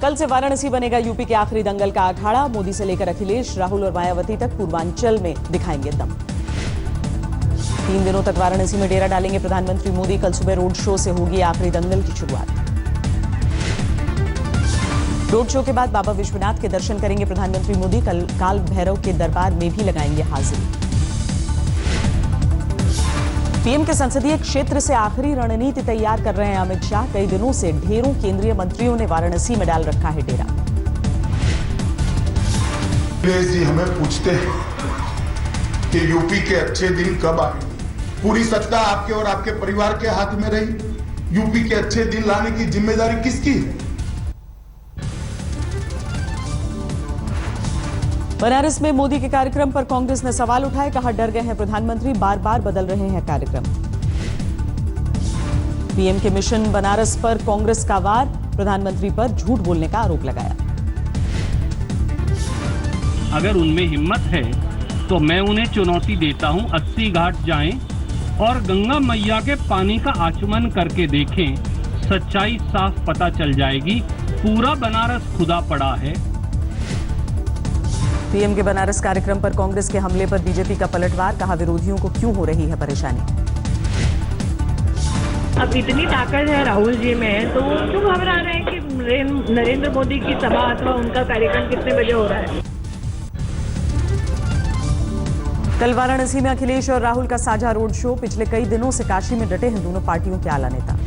कल से वाराणसी बनेगा यूपी के आखिरी दंगल का अखाड़ा। मोदी से लेकर अखिलेश, राहुल और मायावती तक पूर्वांचल में दिखाएंगे दम। 3 दिनों तक वाराणसी में डेरा डालेंगे प्रधानमंत्री मोदी। कल सुबह रोड शो से होगी आखिरी दंगल की शुरुआत। रोड शो के बाद बाबा विश्वनाथ के दर्शन करेंगे प्रधानमंत्री मोदी। कल काल भैरव के दरबार में भी लगाएंगे हाजिरी। पीएम के संसदीय क्षेत्र से आखिरी रणनीति तैयार कर रहे हैं अमित शाह। कई दिनों से ढेरों केंद्रीय मंत्रियों ने वाराणसी में डाल रखा है डेरा। जी हमें पूछते हैं कि यूपी के अच्छे दिन कब आएंगे। पूरी सत्ता आपके और आपके परिवार के हाथ में रही। यूपी के अच्छे दिन लाने की जिम्मेदारी किसकी है? बनारस में मोदी के कार्यक्रम पर कांग्रेस ने सवाल उठाए। कहा डर गए हैं प्रधानमंत्री, बार बार बदल रहे हैं कार्यक्रम। पीएम के मिशन बनारस पर कांग्रेस का वार। प्रधानमंत्री पर झूठ बोलने का आरोप लगाया। अगर उनमें हिम्मत है तो मैं उन्हें चुनौती देता हूं, 80 घाट जाएं और गंगा मैया के पानी का आचमन करके देखें। सच्चाई साफ पता चल जाएगी। पूरा बनारस खुदा पड़ा है। पीएम के बनारस कार्यक्रम पर कांग्रेस के हमले पर बीजेपी का पलटवार। कहा विरोधियों को क्यों हो रही है परेशानी। अब इतनी ताकत है राहुल जी में, तो वो क्यों घबरा रहे हैं कि नरेंद्र मोदी की सभा अथवा उनका कार्यक्रम कितने बजे हो रहा है। कल वाराणसी में अखिलेश और राहुल का साझा रोड शो। पिछले कई दिनों से काशी में डटे हैं दोनों पार्टियों के आला नेता।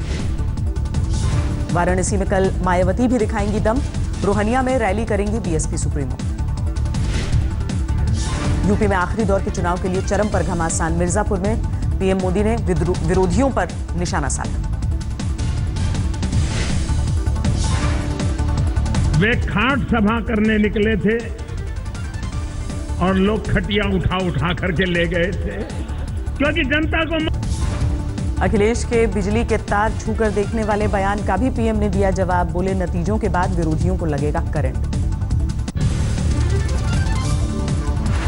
वाराणसी में कल मायावती भी दिखाएंगी दम। रोहनिया में रैली करेंगी बीएसपी सुप्रीमो। यूपी में आखिरी दौर के चुनाव के लिए चरम पर घमासान। मिर्जापुर में पीएम मोदी ने विरोधियों पर निशाना साधा। वे खाट सभा करने निकले थे और लोग खटिया उठा करके ले गए थे, क्योंकि जनता को। अखिलेश के बिजली के तार छूकर देखने वाले बयान का भी पीएम ने दिया जवाब। बोले नतीजों के बाद विरोधियों को लगेगा करंट।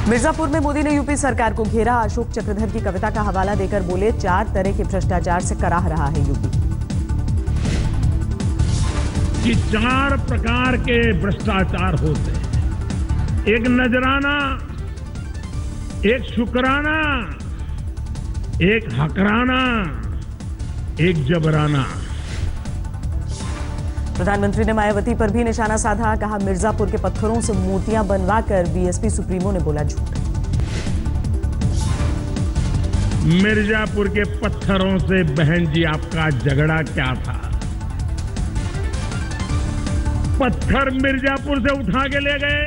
मिर्जापुर में मोदी ने यूपी सरकार को घेरा। अशोक चक्रधर की कविता का हवाला देकर बोले 4 तरह के भ्रष्टाचार से कराह रहा है यूपी। कि 4 प्रकार के भ्रष्टाचार होते हैं। एक नजराना, एक शुक्राना, एक हकराना, एक जबराना। प्रधानमंत्री ने मायावती पर भी निशाना साधा। कहा मिर्जापुर के पत्थरों से मूर्तियां बनवाकर बीएसपी सुप्रीमो ने बोला झूठ। मिर्जापुर के पत्थरों से बहन जी आपका झगड़ा क्या था? पत्थर मिर्जापुर से उठा के ले गए।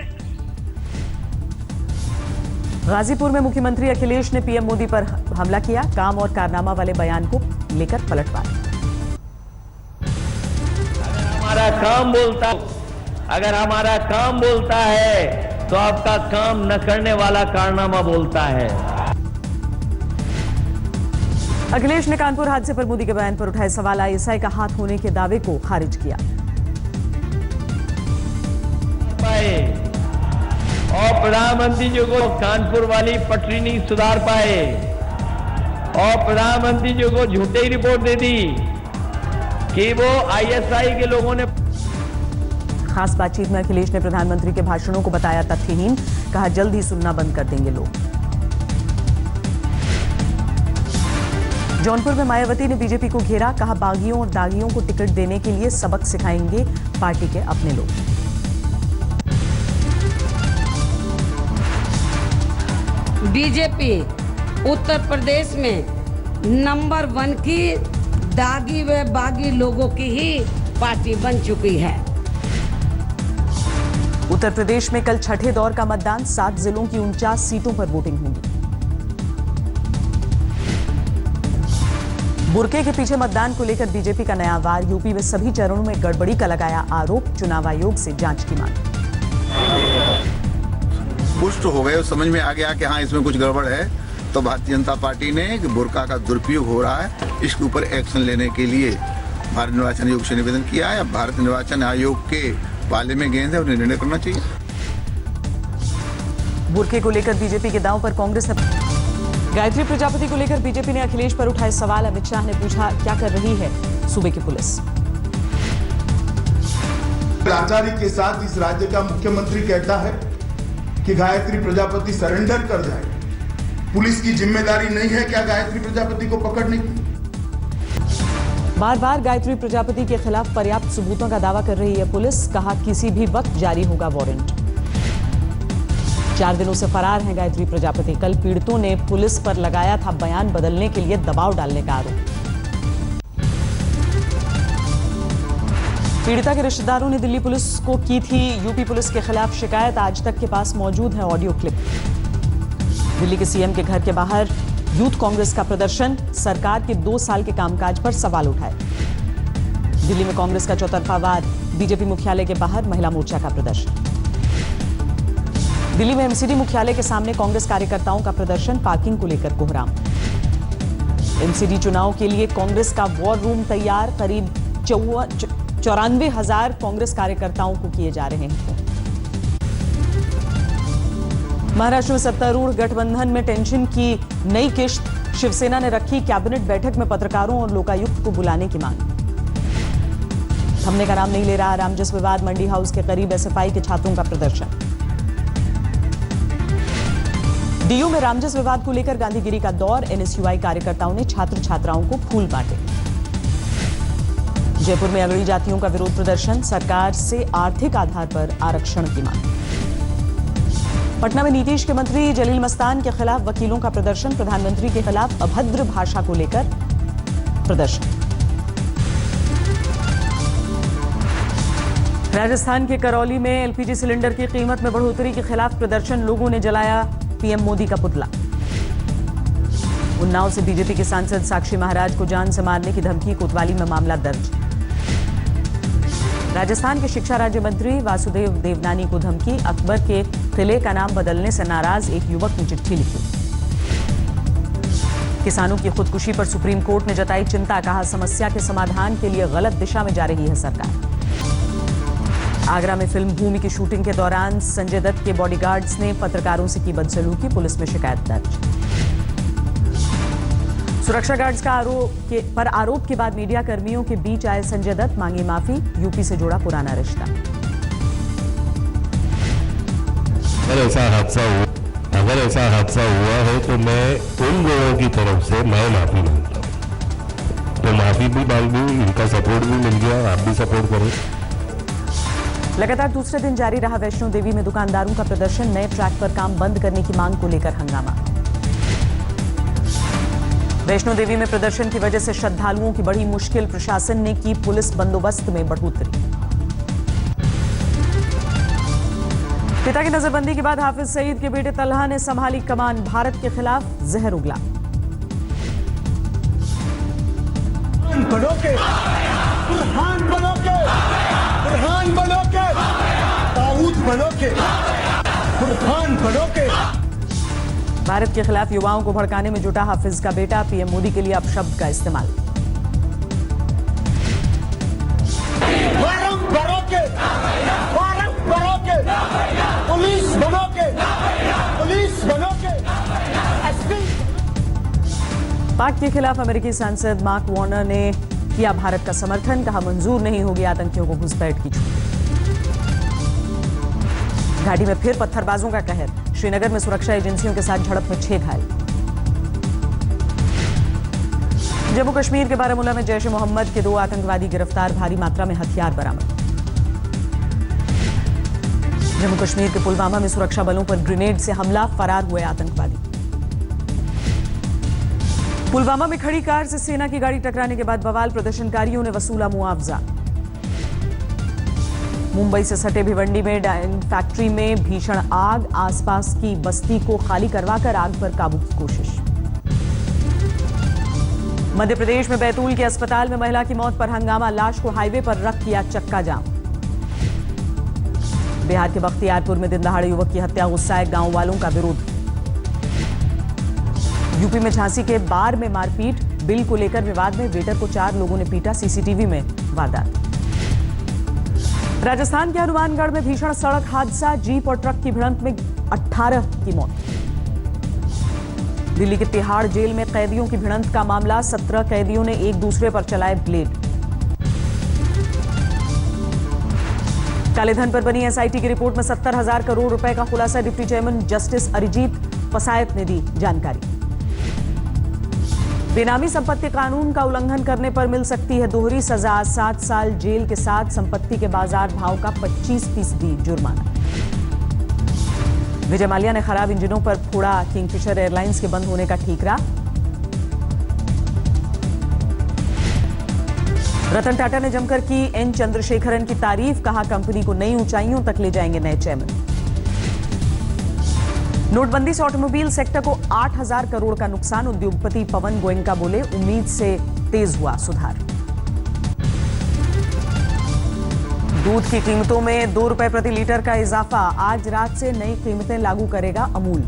गाजीपुर में मुख्यमंत्री अखिलेश ने पीएम मोदी पर हमला किया। काम और कारनामा वाले बयान को लेकर पलटवार। अगर हमारा काम बोलता है तो आपका काम न करने वाला कारनामा बोलता है। अखिलेश ने कानपुर हादसे पर मोदी के बयान पर उठाए सवाल। आईएसआई का हाथ होने के दावे को खारिज किया। और प्रधानमंत्री जी को कानपुर वाली पटरी नहीं सुधार पाए और प्रधानमंत्री जी को झूठी रिपोर्ट दे दी कि वो आईएसआई के लोगों ने। खास बातचीत में अखिलेश ने प्रधानमंत्री के भाषणों को बताया तथ्यहीन। कहा जल्द ही सुनना बंद कर देंगे लोग। जौनपुर में मायावती ने बीजेपी को घेरा। कहा बागियों और दागियों को टिकट देने के लिए सबक सिखाएंगे पार्टी के अपने लोग। बीजेपी उत्तर प्रदेश में नंबर 1 की दागी व बागी लोगों की ही पार्टी बन चुकी है। उत्तर प्रदेश में कल छठे दौर का मतदान। 7 जिलों की 49 सीटों पर वोटिंग होगी। बुरके के पीछे मतदान को लेकर बीजेपी का नया वार। यूपी में सभी चरणों में गड़बड़ी का लगाया आरोप। चुनाव आयोग से जांच की मांग। पुष्ट हो गए, समझ में आ गया कि हाँ इसमें कुछ गड़बड़ है, तो भारतीय जनता पार्टी ने बुरका का दुरुपयोग हो रहा है, इसके ऊपर एक्शन लेने के लिए भारत निर्वाचन आयोग से निवेदन किया है। भारत निर्वाचन आयोग के पाले में गेंद है, उन्हें निर्णय करना चाहिए। बुरके को लेकर बीजेपी के दांव पर कांग्रेस ने। गायत्री प्रजापति को लेकर बीजेपी ने अखिलेश पर उठाए सवाल। अमित शाह ने पूछा क्या कर रही है सूबे की पुलिस। लाचारी के साथ इस राज्य का मुख्यमंत्री कहता है कि गायत्री प्रजापति सरेंडर कर जाए। पुलिस की जिम्मेदारी नहीं है क्या गायत्री प्रजापति को पकड़ने की? बार बार गायत्री प्रजापति के खिलाफ पर्याप्त सबूतों का दावा कर रही है पुलिस। कहा किसी भी वक्त जारी होगा वारंट। 4 दिनों से फरार हैं गायत्री प्रजापति। कल पीड़ितों ने पुलिस पर लगाया था बयान बदलने के लिए दबाव डालने का आरोप। पीड़िता के रिश्तेदारों ने दिल्ली पुलिस को की थी यूपी पुलिस के खिलाफ शिकायत। आज तक के पास मौजूद है ऑडियो क्लिप। दिल्ली के सीएम के घर के बाहर यूथ कांग्रेस का प्रदर्शन। सरकार के 2 साल के कामकाज पर सवाल उठाए। दिल्ली में कांग्रेस का चौतरफा वार। बीजेपी मुख्यालय के बाहर महिला मोर्चा का प्रदर्शन। दिल्ली में एमसीडी मुख्यालय के सामने कांग्रेस कार्यकर्ताओं का प्रदर्शन। पार्किंग को लेकर कोहराम। एमसीडी चुनाव के लिए कांग्रेस का वॉर रूम तैयार। करीब 94,000 कांग्रेस कार्यकर्ताओं को किए जा रहे हैं। महाराष्ट्र में सत्तारूढ़ गठबंधन में टेंशन की नई किश्त। शिवसेना ने रखी कैबिनेट बैठक में पत्रकारों और लोकायुक्त को बुलाने की मांग। थमने का नाम नहीं ले रहा रामजस विवाद। मंडी हाउस के करीब एसएफआई के छात्रों का प्रदर्शन। डीयू में रामजस विवाद को लेकर गांधीगिरी का दौर। एनएसयूआई कार्यकर्ताओं ने छात्र छात्राओं को फूल बांटे। जयपुर में अगड़ी जातियों का विरोध प्रदर्शन। सरकार से आर्थिक आधार पर आरक्षण की मांग। पटना में नीतीश के मंत्री जलील मस्तान के खिलाफ वकीलों का प्रदर्शन। प्रधानमंत्री के खिलाफ अभद्र भाषा को लेकर प्रदर्शन। राजस्थान के करौली में एलपीजी सिलेंडर की कीमत में बढ़ोतरी के खिलाफ प्रदर्शन। लोगों ने जलाया पीएम मोदी का पुतला। उन्नाव से बीजेपी के सांसद साक्षी महाराज को जान से मारने की धमकी। कोतवाली में मामला दर्ज। राजस्थान के शिक्षा राज्य मंत्री वासुदेव देवनानी को धमकी। अकबर के किले का नाम बदलने से नाराज एक युवक ने चिट्ठी लिखी। किसानों की खुदकुशी पर सुप्रीम कोर्ट ने जताई चिंता। कहा समस्या के समाधान के लिए गलत दिशा में जा रही है सरकार। आगरा में फिल्म भूमि की शूटिंग के दौरान संजय दत्त के बॉडीगार्ड्स ने पत्रकारों से की बदसलूकी। पुलिस में शिकायत दर्ज। सुरक्षा गार्ड्स का आरोप के बाद मीडिया कर्मियों के बीच आए संजय दत्त। मांगी माफी। यूपी से जोड़ा पुराना रिश्ता। अगर ऐसा हादसा हुआ है तो मैं उन लोगों की तरफ से मैं माफी मांगता हूँ। तो माफी भी मांग दूँ, इनका सपोर्ट भी मिल गया, आप भी सपोर्ट करो। लगातार दूसरे दिन जारी रहा वैष्णो देवी में दुकानदारों का प्रदर्शन। नए ट्रैक पर काम बंद करने की मांग को लेकर हंगामा। वैष्णो देवी में प्रदर्शन की वजह से श्रद्धालुओं की बड़ी मुश्किल। प्रशासन ने की पुलिस बंदोबस्त में बढ़ोतरी। पिता की नजरबंदी के बाद हाफिज सईद के बेटे तलहा ने संभाली कमान। भारत के खिलाफ जहर उगला। भारत के खिलाफ युवाओं को भड़काने में जुटा हाफिज का बेटा। पीएम मोदी के लिए अपशब्द का इस्तेमाल। पाक के खिलाफ अमेरिकी सांसद मार्क वार्नर ने किया भारत का समर्थन। कहा मंजूर नहीं होगी आतंकियों को घुसपैठ की छूट। घाटी में फिर पत्थरबाजों का कहर। श्रीनगर में सुरक्षा एजेंसियों के साथ झड़प में 6 घायल। जम्मू कश्मीर के बारामूला में जैश ए मोहम्मद के 2 आतंकवादी गिरफ्तार। भारी मात्रा में हथियार बरामद। जम्मू कश्मीर के पुलवामा में सुरक्षा बलों पर ग्रेनेड से हमला। फरार हुए आतंकवादी। पुलवामा में खड़ी कार से सेना की गाड़ी टकराने के बाद बवाल। प्रदर्शनकारियों ने वसूला मुआवजा। मुंबई से सटे भिवंडी में डाइंग फैक्ट्री में भीषण आग। आसपास की बस्ती को खाली करवाकर आग पर काबू की कोशिश। मध्य प्रदेश में बैतूल के अस्पताल में महिला की मौत पर हंगामा। लाश को हाईवे पर रख किया चक्का जाम। बिहार के बख्तियारपुर में दिन दहाड़े युवक की हत्या। गुस्साए गांव वालों का विरोध। यूपी में झांसी के बार में मारपीट। बिल को लेकर विवाद में वेटर को 4 लोगों ने पीटा। सीसीटीवी में वारदात। राजस्थान के हनुमानगढ़ में भीषण सड़क हादसा। जीप और ट्रक की भिड़ंत में 18 की मौत। दिल्ली के तिहाड़ जेल में कैदियों की भिड़ंत का मामला। 17 कैदियों ने एक दूसरे पर चलाए ब्लेड। काले धन पर बनी एसआईटी की रिपोर्ट में 70,000 करोड़ रुपए का खुलासा। Deputy chairman justice Arijit Pasayat ने दी जानकारी। बेनामी संपत्ति कानून का उल्लंघन करने पर मिल सकती है दोहरी सजा, 7 साल जेल के साथ संपत्ति के बाजार भाव का 25% जुर्माना। विजय माल्या ने खराब इंजनों पर फोड़ा किंगफिशर एयरलाइंस के बंद होने का ठीकरा। रतन टाटा ने जमकर की एन चंद्रशेखरन की तारीफ, कहा कंपनी को नई ऊंचाइयों तक ले जाएंगे नए चेयरमैन। नोटबंदी से ऑटोमोबाइल सेक्टर को 8,000 करोड़ का नुकसान। उद्योगपति पवन गोयनका बोले उम्मीद से तेज हुआ सुधार। दूध की कीमतों में 2 रुपए प्रति लीटर का इजाफा, आज रात से नई कीमतें लागू करेगा अमूल।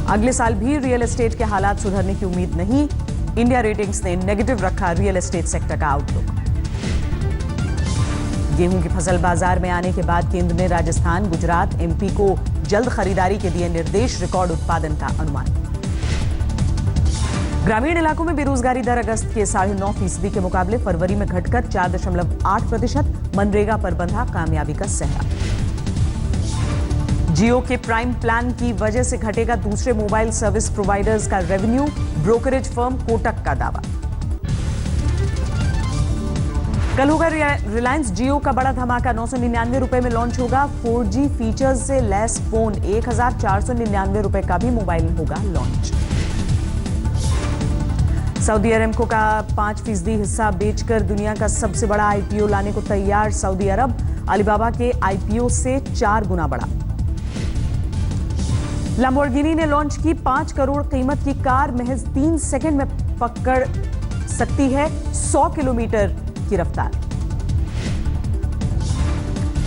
अगले साल भी रियल एस्टेट के हालात सुधरने की उम्मीद नहीं। इंडिया रेटिंग्स ने नेगेटिव रखा रियल एस्टेट सेक्टर का आउटलुक। गेहूं की फसल बाजार में आने के बाद केंद्र ने राजस्थान, गुजरात, एमपी को जल्द खरीदारी के दिए निर्देश, रिकॉर्ड उत्पादन का अनुमान। ग्रामीण इलाकों में बेरोजगारी दर अगस्त के 9.5% के मुकाबले फरवरी में घटकर 4.8%। मनरेगा पर बंधा कामयाबी का सेहरा। जियो के प्राइम प्लान की वजह से घटेगा दूसरे मोबाइल सर्विस प्रोवाइडर्स का रेवेन्यू, ब्रोकरेज फर्म कोटक का दावा। कल होगा रिलायंस जियो का बड़ा धमाका, 999 रुपए में लॉन्च होगा 4G फीचर्स से लैस फोन। 1,499 रुपए का भी मोबाइल होगा लॉन्च। सऊदी अरेमको का 5% हिस्सा बेचकर दुनिया का सबसे बड़ा आईपीओ लाने को तैयार सऊदी अरब, अलीबाबा के आईपीओ से 4 गुना बड़ा। लैम्बोर्गिनी ने लॉन्च की 5 करोड़ कीमत की कार, महज 3 सेकंड में पकड़ सकती है 100 किलोमीटर की रफ्तार।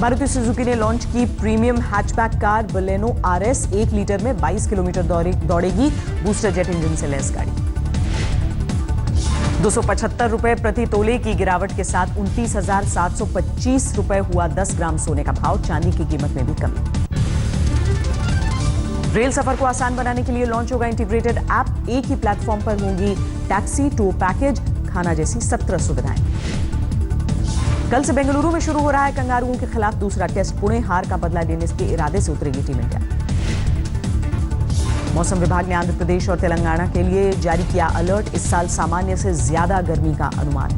मारुति सुजुकी ने लॉन्च की premium hatchback car Baleno RS, 1 litre में 22 किलोमीटर दौड़ेगी, बूस्टर जेट इंजन से लैस गाड़ी। 275 रुपए प्रति तोले की गिरावट के साथ 29,725 रुपए हुआ 10 ग्राम सोने का भाव। चांदी की कीमत में भी कमी। रेल सफर को आसान बनाने के लिए लॉन्च होगा इंटीग्रेटेड ऐप, एक ही प्लेटफॉर्म पर होंगी टैक्सी, टूर पैकेज, खाना जैसी 17 सुविधाएं। कल से बेंगलुरु में शुरू हो रहा है कंगारुओं के खिलाफ दूसरा टेस्ट। पुणे हार का बदला लेने के इरादे से उतरेगी टीम इंडिया। मौसम विभाग ने आंध्र प्रदेश और तेलंगाना के लिए जारी किया अलर्ट, इस साल सामान्य से ज्यादा गर्मी का अनुमान।